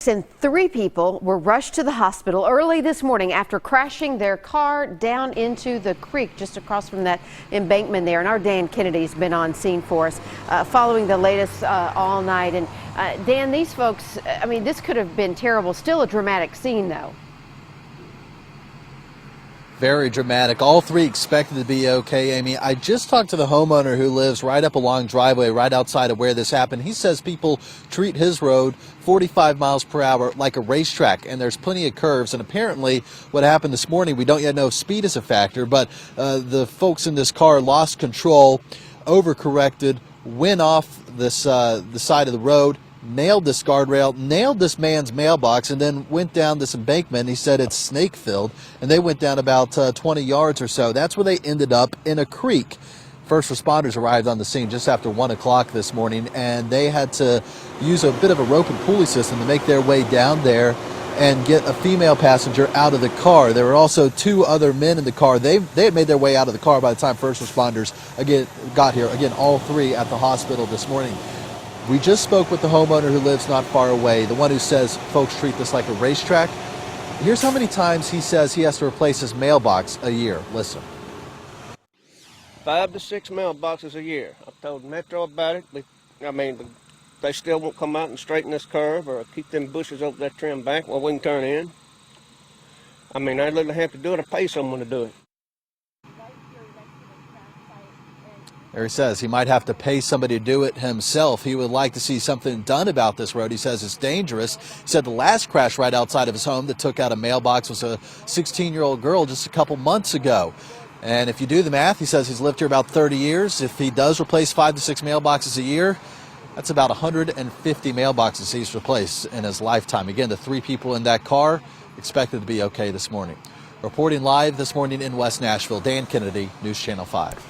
and 3 people were rushed to the hospital early this morning after crashing their car down into the creek just across from that embankment there. And our Dan Kennedy's been on scene for us following the latest all night. And Dan, these folks, I mean, this could have been terrible. Still a dramatic scene, though. Very dramatic. All 3 expected to be okay, Amy. I just talked to the homeowner who lives right up along driveway right outside of where this happened. He says people treat his road 45 miles per hour like a racetrack, and there's plenty of curves. And apparently what happened this morning, we don't yet know if speed is a factor, but the folks in this car lost control, overcorrected, went off this the side of the road, nailed this guardrail, nailed this man's mailbox, and then went down this embankment. He said it's snake-filled, and they went down about 20 yards or so. That's where they ended up, in a creek. First responders arrived on the scene just after 1 o'clock this morning, and they had to use a bit of a rope and pulley system to make their way down there and get a female passenger out of the car. There were also 2 other men in the car. They had made their way out of the car by the time first responders got here. Again, all 3 at the hospital this morning. We just spoke with the homeowner who lives not far away, the one who says folks treat this like a racetrack. Here's how many times he says he has to replace his mailbox a year. Listen. 5 to 6 mailboxes a year. I've told Metro about it, but I mean, they still won't come out and straighten this curve or keep them bushes over that trim bank while we can turn in. I mean, I literally have to do it or pay someone to do it. There he says he might have to pay somebody to do it himself. He would like to see something done about this road. He says it's dangerous. He said the last crash right outside of his home that took out a mailbox was a 16-year-old girl just a couple months ago. And if you do the math, he says he's lived here about 30 years. If he does replace 5 to 6 mailboxes a year, that's about 150 mailboxes he's replaced in his lifetime. Again, the 3 people in that car expected to be okay this morning. Reporting live this morning in West Nashville, Dan Kennedy, News Channel 5.